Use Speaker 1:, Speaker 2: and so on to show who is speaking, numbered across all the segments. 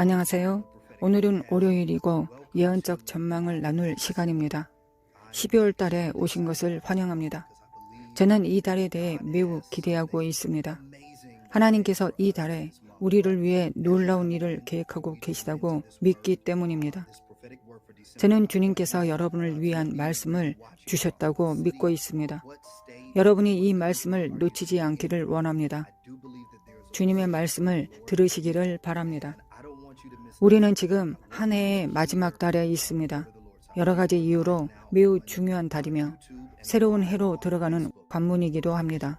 Speaker 1: 안녕하세요. 오늘은 월요일이고 예언적 전망을 나눌 시간입니다. 12월 달에 오신 것을 환영합니다. 저는 이 달에 대해 매우 기대하고 있습니다. 하나님께서 이 달에 우리를 위해 놀라운 일을 계획하고 계시다고 믿기 때문입니다. 저는 주님께서 여러분을 위한 말씀을 주셨다고 믿고 있습니다. 여러분이 이 말씀을 놓치지 않기를 원합니다. 주님의 말씀을 들으시기를 바랍니다. 우리는 지금 한 해의 마지막 달에 있습니다. 여러 가지 이유로 매우 중요한 달이며 새로운 해로 들어가는 관문이기도 합니다.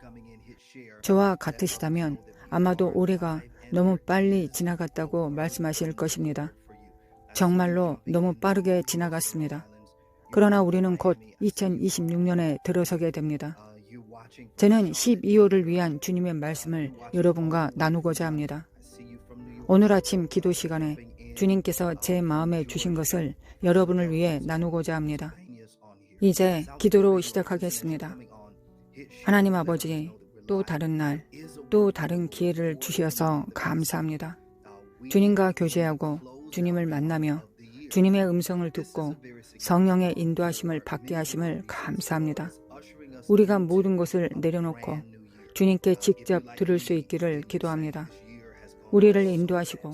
Speaker 1: 저와 같으시다면 아마도 올해가 너무 빨리 지나갔다고 말씀하실 것입니다. 정말로 너무 빠르게 지나갔습니다. 그러나 우리는 곧 2026년에 들어서게 됩니다. 저는 12월을 위한 주님의 말씀을 여러분과 나누고자 합니다. 오늘 아침 기도 시간에 주님께서 제 마음에 주신 것을 여러분을 위해 나누고자 합니다. 이제 기도로 시작하겠습니다. 하나님 아버지, 또 다른 날, 또 다른 기회를 주셔서 감사합니다. 주님과 교제하고 주님을 만나며 주님의 음성을 듣고 성령의 인도하심을 받게 하심을 감사합니다. 우리가 모든 것을 내려놓고 주님께 직접 들을 수 있기를 기도합니다. 우리를 인도하시고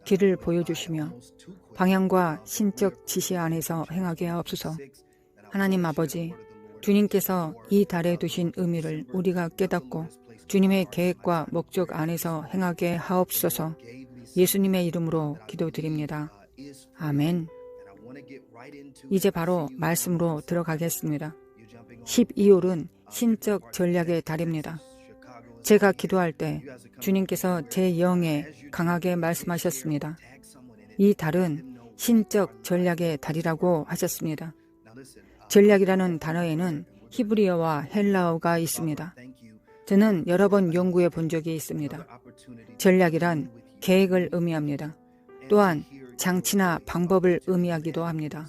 Speaker 1: 길을 보여주시며 방향과 신적 지시 안에서 행하게 하옵소서. 하나님 아버지, 주님께서 이 달에 두신 의미를 우리가 깨닫고 주님의 계획과 목적 안에서 행하게 하옵소서. 예수님의 이름으로 기도드립니다. 아멘. 이제 바로 말씀으로 들어가겠습니다. 12월은 신적 전략의 달입니다. 제가 기도할 때 주님께서 제 영에 강하게 말씀하셨습니다. 이 달은 신적 전략의 달이라고 하셨습니다. 전략이라는 단어에는 히브리어와 헬라어가 있습니다. 저는 여러 번 연구해 본 적이 있습니다. 전략이란 계획을 의미합니다. 또한 장치나 방법을 의미하기도 합니다.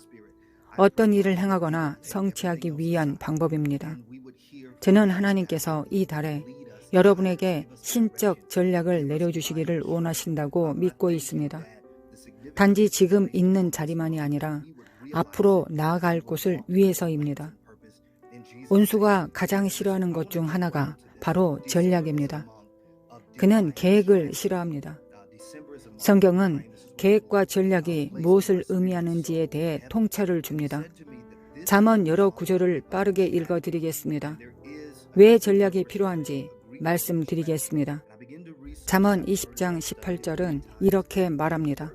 Speaker 1: 어떤 일을 행하거나 성취하기 위한 방법입니다. 저는 하나님께서 이 달에 여러분에게 신적 전략을 내려주시기를 원하신다고 믿고 있습니다. 단지 지금 있는 자리만이 아니라 앞으로 나아갈 곳을 위해서입니다. 온수가 가장 싫어하는 것 중 하나가 바로 전략입니다. 그는 계획을 싫어합니다. 성경은 계획과 전략이 무엇을 의미하는지에 대해 통찰을 줍니다. 잠언 여러 구절을 빠르게 읽어드리겠습니다. 왜 전략이 필요한지 말씀드리겠습니다. 잠언 20장 18절은 이렇게 말합니다.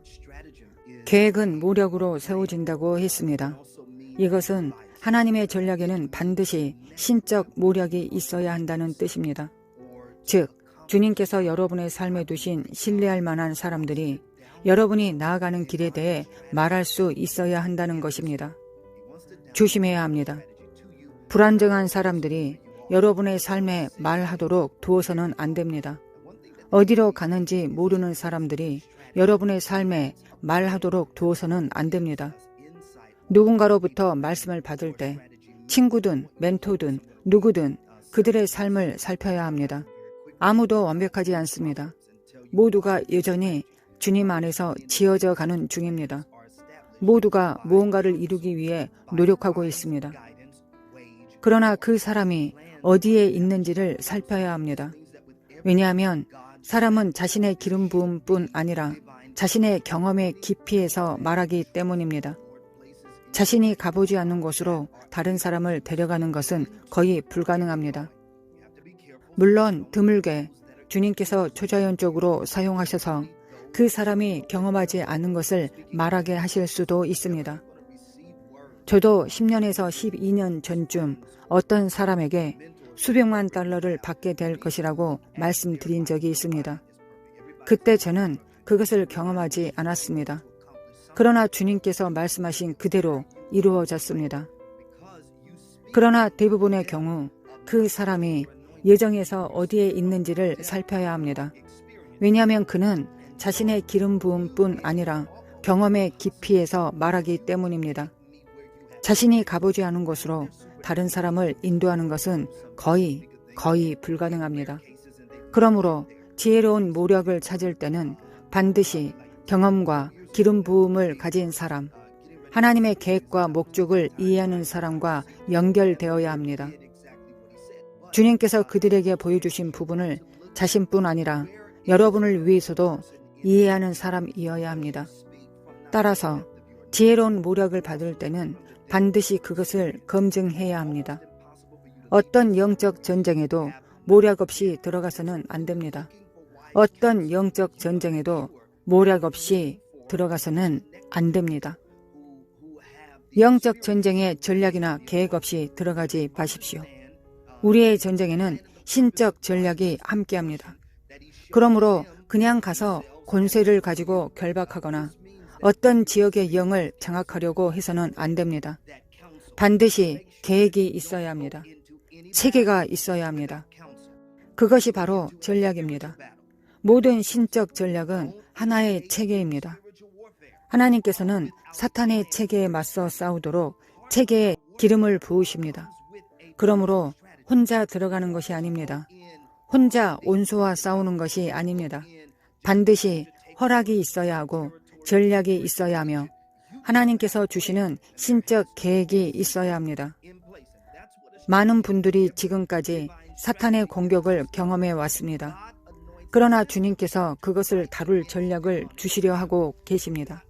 Speaker 1: 계획은 모력으로 세워진다고 했습니다. 이것은 하나님의 전략에는 반드시 신적 모력이 있어야 한다는 뜻입니다. 즉, 주님께서 여러분의 삶에 두신 신뢰할 만한 사람들이 여러분이 나아가는 길에 대해 말할 수 있어야 한다는 것입니다. 조심해야 합니다. 불안정한 사람들이 여러분의 삶에 말하도록 두어서는 안 됩니다. 어디로 가는지 모르는 사람들이 여러분의 삶에 말하도록 두어서는 안 됩니다. 누군가로부터 말씀을 받을 때 친구든 멘토든 누구든 그들의 삶을 살펴야 합니다. 아무도 완벽하지 않습니다. 모두가 여전히 주님 안에서 지어져 가는 중입니다. 모두가 무언가를 이루기 위해 노력하고 있습니다. 그러나 그 사람이 어디에 있는지를 살펴야 합니다. 왜냐하면 사람은 자신의 기름 부음뿐 아니라 자신의 경험의 깊이에서 말하기 때문입니다. 자신이 가보지 않는 곳으로 다른 사람을 데려가는 것은 거의 불가능합니다. 물론 드물게 주님께서 초자연적으로 사용하셔서 그 사람이 경험하지 않은 것을 말하게 하실 수도 있습니다. 저도 10년에서 12년 전쯤 어떤 사람에게 수백만 달러를 받게 될 것이라고 말씀드린 적이 있습니다. 그때 저는 그것을 경험하지 않았습니다. 그러나 주님께서 말씀하신 그대로 이루어졌습니다. 그러나 대부분의 경우 그 사람이 예정에서 어디에 있는지를 살펴야 합니다. 왜냐하면 그는 자신의 기름 부음뿐 아니라 경험의 깊이에서 말하기 때문입니다. 자신이 가보지 않은 곳으로 다른 사람을 인도하는 것은 거의 불가능합니다. 그러므로 지혜로운 모력을 찾을 때는 반드시 경험과 기름 부음을 가진 사람, 하나님의 계획과 목적을 이해하는 사람과 연결되어야 합니다. 주님께서 그들에게 보여주신 부분을 자신뿐 아니라 여러분을 위해서도 이해하는 사람이어야 합니다. 따라서 지혜로운 모략을 받을 때는 반드시 그것을 검증해야 합니다. 어떤 영적 전쟁에도 모략 없이 들어가서는 안 됩니다. 어떤 영적 전쟁에도 모략 없이 들어가서는 안 됩니다. 영적 전쟁에 전략이나 계획 없이 들어가지 마십시오. 우리의 전쟁에는 신적 전략이 함께합니다. 그러므로 그냥 가서 권세를 가지고 결박하거나 어떤 지역의 영을 장악하려고 해서는 안 됩니다. 반드시 계획이 있어야 합니다. 체계가 있어야 합니다. 그것이 바로 전략입니다. 모든 신적 전략은 하나의 체계입니다. 하나님께서는 사탄의 체계에 맞서 싸우도록 체계에 기름을 부으십니다. 그러므로 혼자 들어가는 것이 아닙니다. 혼자 온수와 싸우는 것이 아닙니다. 반드시 허락이 있어야 하고 전략이 있어야 하며 하나님께서 주시는 신적 계획이 있어야 합니다. 많은 분들이 지금까지 사탄의 공격을 경험해 왔습니다. 그러나 주님께서 그것을 다룰 전략을 주시려 하고 계십니다.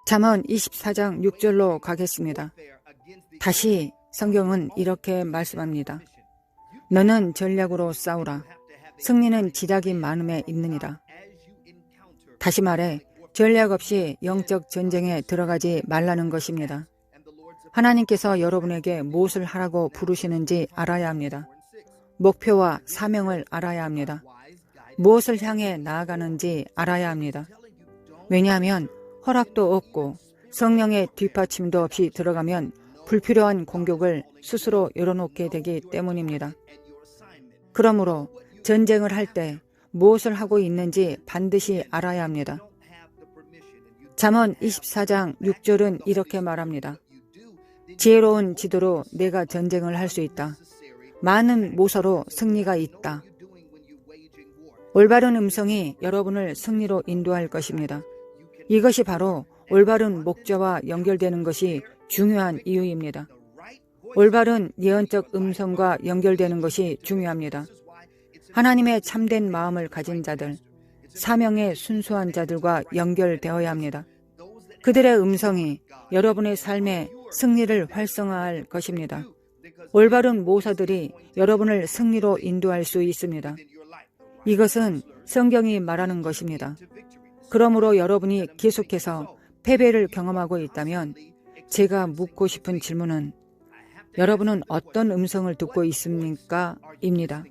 Speaker 1: 잠언 24장 6절로 가겠습니다. 다시 성경은 이렇게 말씀합니다. 너는 전략으로 싸우라. 승리는 지략이 많음에 있느니라. 다시 말해 전략 없이 영적 전쟁에 들어가지 말라는 것입니다. 하나님께서 여러분에게 무엇을 하라고 부르시는지 알아야 합니다. 목표와 사명을 알아야 합니다. 무엇을 향해 나아가는지 알아야 합니다. 왜냐하면 허락도 없고 성령의 뒷받침도 없이 들어가면 불필요한 공격을 스스로 열어놓게 되기 때문입니다. 그러므로 전쟁을 할 때 무엇을 하고 있는지 반드시 알아야 합니다. 잠언 24장 6절은 이렇게 말합니다. 지혜로운 지도로 내가 전쟁을 할 수 있다. 많은 모서로 승리가 있다. 올바른 음성이 여러분을 승리로 인도할 것입니다. 이것이 바로 올바른 목자와 연결되는 것이 중요한 이유입니다. 올바른 예언적 음성과 연결되는 것이 중요합니다. 하나님의 참된 마음을 가진 자들, 사명에 순수한 자들과 연결되어야 합니다. 그들의 음성이 여러분의 삶에 승리를 활성화할 것입니다. 올바른 모사들이 여러분을 승리로 인도할 수 있습니다. 이것은 성경이 말하는 것입니다. 그러므로 여러분이 계속해서 패배를 경험하고 있다면 제가 묻고 싶은 질문은 여러분은 어떤 음성을 듣고 있습니까? 입니다.